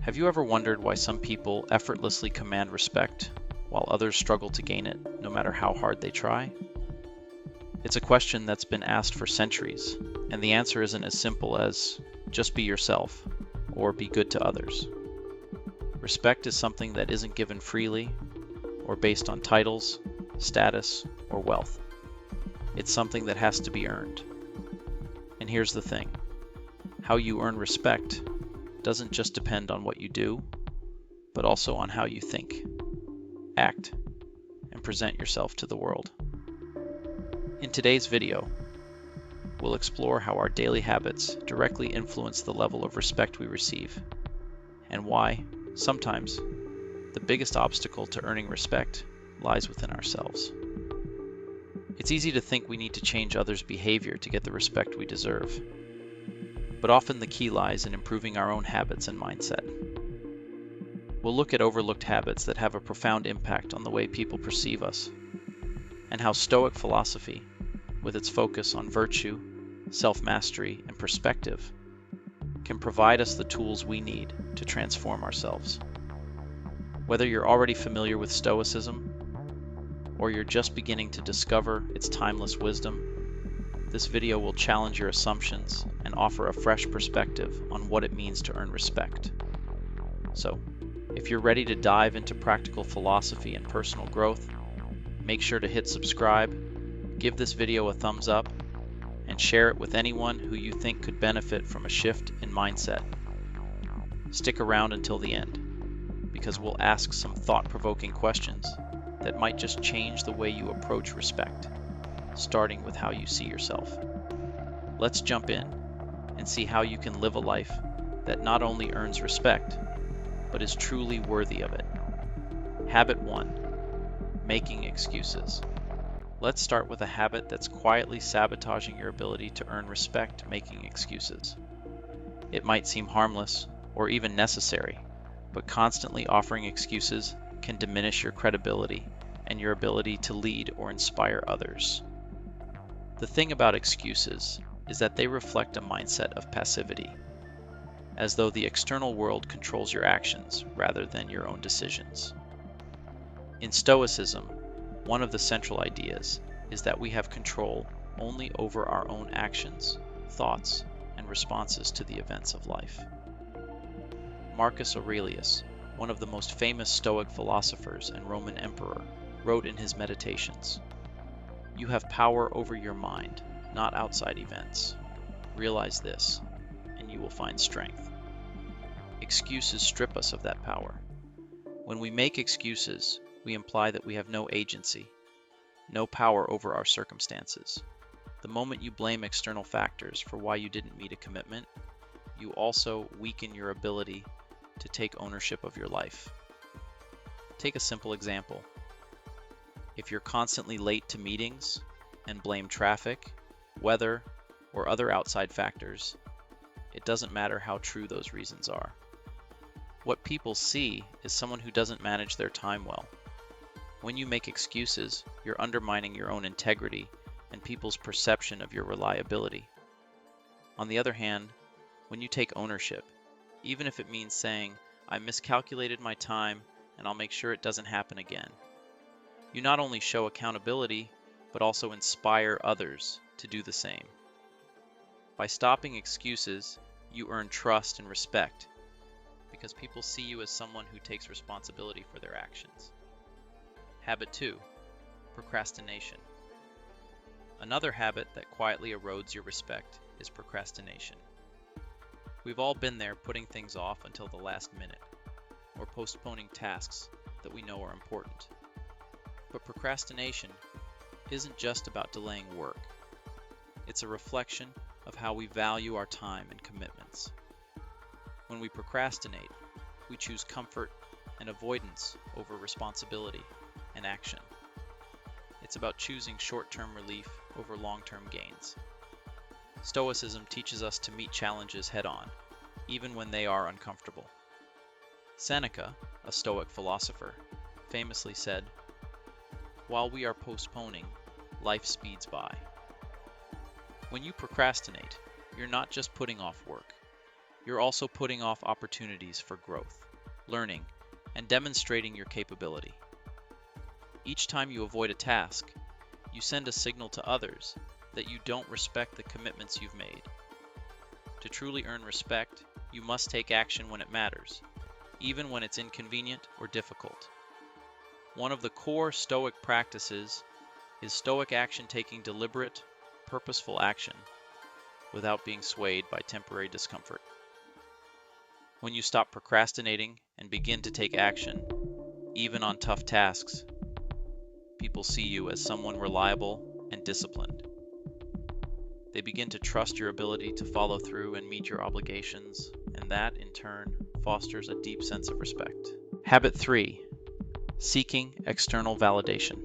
Have you ever wondered why some people effortlessly command respect while others struggle to gain it, no matter how hard they try? It's a question that's been asked for centuries, and the answer isn't as simple as just be yourself or be good to others. Respect is something that isn't given freely or based on titles, status, or wealth. It's something that has to be earned. And here's the thing: how you earn respect doesn't just depend on what you do, but also on how you think, act, and present yourself to the world. In today's video, we'll explore how our daily habits directly influence the level of respect we receive, and why, sometimes, the biggest obstacle to earning respect lies within ourselves. It's easy to think we need to change others' behavior to get the respect we deserve, but often the key lies in improving our own habits and mindset. We'll look at overlooked habits that have a profound impact on the way people perceive us, and how Stoic philosophy, with its focus on virtue, self-mastery, and perspective, can provide us the tools we need to transform ourselves. Whether you're already familiar with Stoicism, or you're just beginning to discover its timeless wisdom, this video will challenge your assumptions and offer a fresh perspective on what it means to earn respect. So, if you're ready to dive into practical philosophy and personal growth, make sure to hit subscribe, give this video a thumbs up, and share it with anyone who you think could benefit from a shift in mindset. Stick around until the end, because we'll ask some thought-provoking questions that might just change the way you approach respect, starting with how you see yourself. Let's jump in and see how you can live a life that not only earns respect, but is truly worthy of it. Habit 1: making excuses. Let's start with a habit that's quietly sabotaging your ability to earn respect: making excuses. It might seem harmless or even necessary, but constantly offering excuses can diminish your credibility and your ability to lead or inspire others. The thing about excuses is that they reflect a mindset of passivity, as though the external world controls your actions rather than your own decisions. In Stoicism, one of the central ideas is that we have control only over our own actions, thoughts, and responses to the events of life. Marcus Aurelius, one of the most famous Stoic philosophers and Roman emperor, wrote in his Meditations, "You have power over your mind, not outside events. Realize this, and you will find strength." Excuses strip us of that power. When we make excuses, we imply that we have no agency, no power over our circumstances. The moment you blame external factors for why you didn't meet a commitment, you also weaken your ability to take ownership of your life. Take a simple example. If you're constantly late to meetings and blame traffic, weather, or other outside factors, it doesn't matter how true those reasons are. What people see is someone who doesn't manage their time well. When you make excuses, you're undermining your own integrity and people's perception of your reliability. On the other hand, when you take ownership, even if it means saying, "I miscalculated my time and I'll make sure it doesn't happen again," you not only show accountability, but also inspire others to do the same. By stopping excuses, you earn trust and respect, because people see you as someone who takes responsibility for their actions. Habit 2: procrastination. Another habit that quietly erodes your respect is procrastination. We've all been there, putting things off until the last minute, or postponing tasks that we know are important. But procrastination isn't just about delaying work. It's a reflection of how we value our time and commitments. When we procrastinate, we choose comfort and avoidance over responsibility and action. It's about choosing short-term relief over long-term gains. Stoicism teaches us to meet challenges head-on, even when they are uncomfortable. Seneca, a Stoic philosopher, famously said, "While we are postponing, life speeds by." When you procrastinate, you're not just putting off work. you're also putting off opportunities for growth, learning, and demonstrating your capability. Each time you avoid a task, you send a signal to others that you don't respect the commitments you've made. To truly earn respect, you must take action when it matters, even when it's inconvenient or difficult. One of the core Stoic practices is Stoic action, taking deliberate, purposeful action without being swayed by temporary discomfort. When you stop procrastinating and begin to take action, even on tough tasks, people see you as someone reliable and disciplined. They begin to trust your ability to follow through and meet your obligations, and that, in turn, fosters a deep sense of respect. Habit 3. Seeking external validation.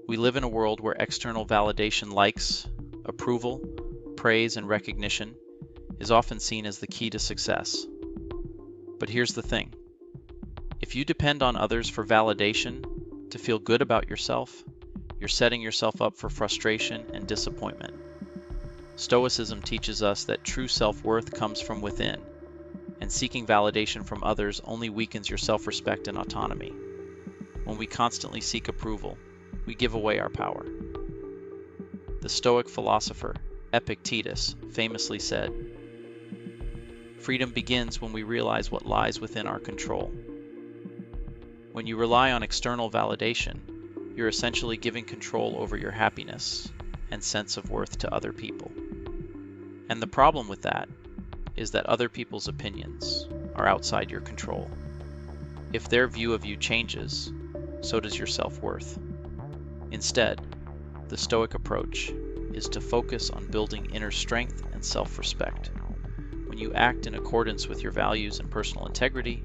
We live in a world where external validation, likes, approval, praise, and recognition is often seen as the key to success. But here's the thing. If you depend on others for validation to feel good about yourself, you're setting yourself up for frustration and disappointment. Stoicism teaches us that true self-worth comes from within, and seeking validation from others only weakens your self-respect and autonomy. When we constantly seek approval, we give away our power. The Stoic philosopher Epictetus famously said, "Freedom begins when we realize what lies within our control." When you rely on external validation, you're essentially giving control over your happiness and sense of worth to other people. And the problem with that is that other people's opinions are outside your control. If their view of you changes, so does your self-worth. Instead, the Stoic approach is to focus on building inner strength and self-respect. When you act in accordance with your values and personal integrity,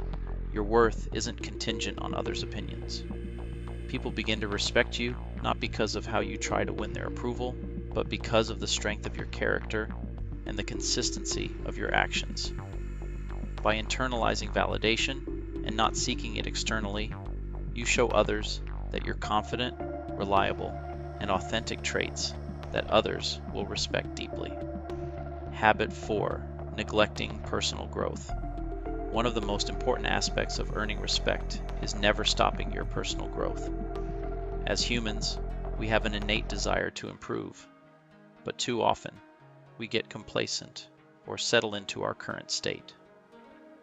your worth isn't contingent on others' opinions. People begin to respect you not because of how you try to win their approval, but because of the strength of your character and the consistency of your actions. By internalizing validation and not seeking it externally, you show others that you're confident, reliable, and authentic traits that others will respect deeply. Habit 4. Neglecting personal growth. One of the most important aspects of earning respect is never stopping your personal growth. As humans, we have an innate desire to improve, but too often, we get complacent or settle into our current state.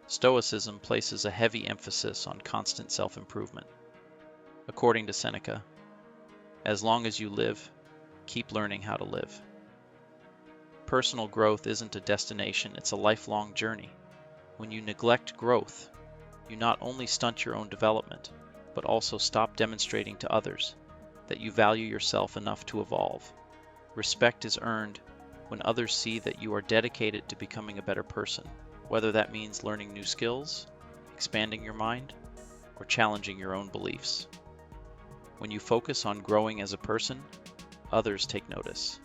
Stoicism places a heavy emphasis on constant self-improvement. According to Seneca, as long as you live, keep learning how to live. Personal growth isn't a destination, it's a lifelong journey. When you neglect growth, you not only stunt your own development, but also stop demonstrating to others that you value yourself enough to evolve. Respect is earned when others see that you are dedicated to becoming a better person, whether that means learning new skills, expanding your mind, or challenging your own beliefs. When you focus on growing as a person, others take notice.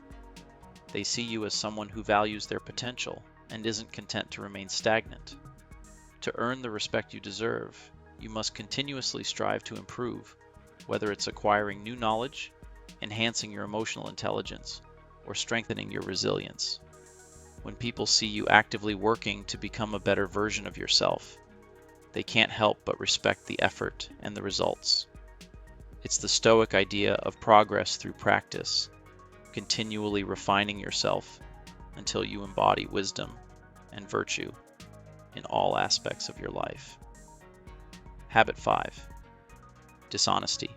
They see you as someone who values their potential and isn't content to remain stagnant. To earn the respect you deserve, you must continuously strive to improve, whether it's acquiring new knowledge, enhancing your emotional intelligence, or strengthening your resilience. When people see you actively working to become a better version of yourself, they can't help but respect the effort and the results. It's the Stoic idea of progress through practice, continually refining yourself until you embody wisdom and virtue in all aspects of your life. Habit 5. Dishonesty.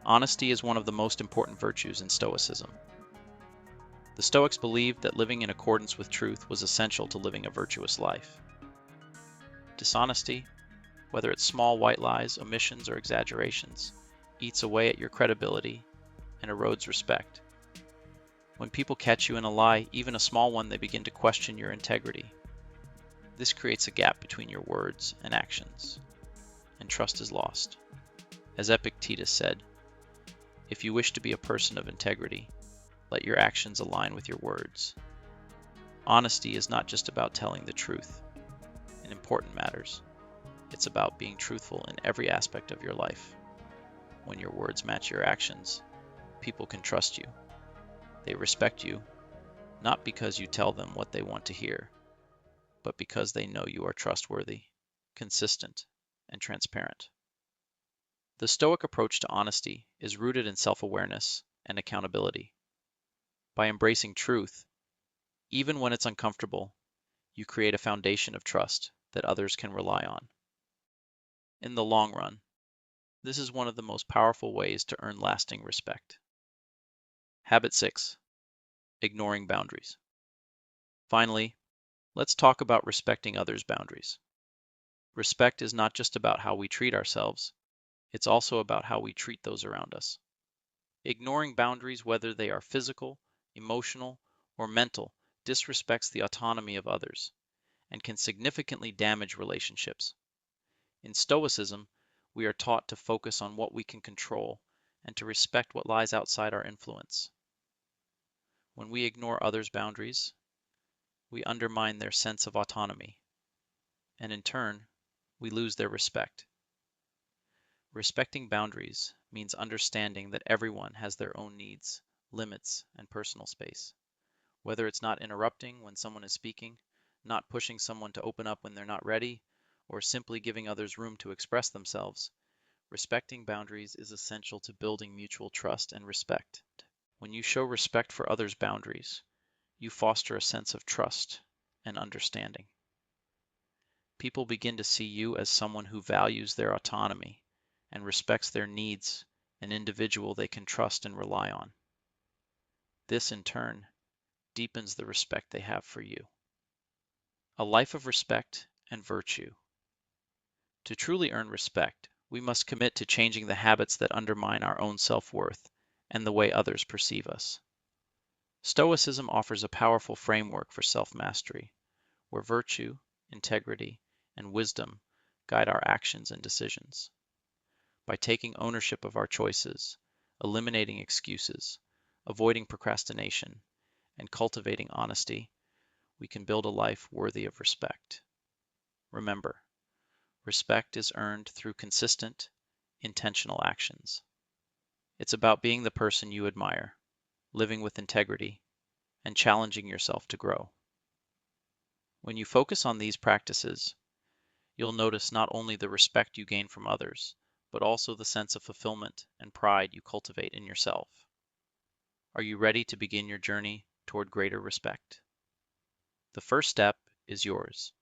Honesty is one of the most important virtues in Stoicism. The Stoics believed that living in accordance with truth was essential to living a virtuous life. Dishonesty, whether it's small white lies, omissions, or exaggerations, eats away at your credibility and erodes respect. When people catch you in a lie, even a small one, they begin to question your integrity. This creates a gap between your words and actions, and trust is lost. As Epictetus said, "If you wish to be a person of integrity, let your actions align with your words." Honesty is not just about telling the truth in important matters. It's about being truthful in every aspect of your life. When your words match your actions, people can trust you. They respect you, not because you tell them what they want to hear, but because they know you are trustworthy, consistent, and transparent. The Stoic approach to honesty is rooted in self-awareness and accountability. By embracing truth, even when it's uncomfortable, you create a foundation of trust that others can rely on. In the long run, this is one of the most powerful ways to earn lasting respect. Habit 6. Ignoring boundaries. Finally, let's talk about respecting others' boundaries. Respect is not just about how we treat ourselves, it's also about how we treat those around us. Ignoring boundaries, whether they are physical, emotional, or mental, disrespects the autonomy of others and can significantly damage relationships. In Stoicism, we are taught to focus on what we can control and to respect what lies outside our influence. When we ignore others' boundaries, we undermine their sense of autonomy, and in turn, we lose their respect. Respecting boundaries means understanding that everyone has their own needs, limits, and personal space. Whether it's not interrupting when someone is speaking, not pushing someone to open up when they're not ready, or simply giving others room to express themselves, respecting boundaries is essential to building mutual trust and respect. When you show respect for others' boundaries, you foster a sense of trust and understanding. People begin to see you as someone who values their autonomy and respects their needs, an individual they can trust and rely on. This, in turn, deepens the respect they have for you. A life of respect and virtue. To truly earn respect, we must commit to changing the habits that undermine our own self-worth and the way others perceive us. Stoicism offers a powerful framework for self-mastery, where virtue, integrity, and wisdom guide our actions and decisions. By taking ownership of our choices, eliminating excuses, avoiding procrastination, and cultivating honesty, we can build a life worthy of respect. Remember, respect is earned through consistent, intentional actions. It's about being the person you admire, living with integrity, and challenging yourself to grow. When you focus on these practices, you'll notice not only the respect you gain from others, but also the sense of fulfillment and pride you cultivate in yourself. Are you ready to begin your journey toward greater respect? The first step is yours.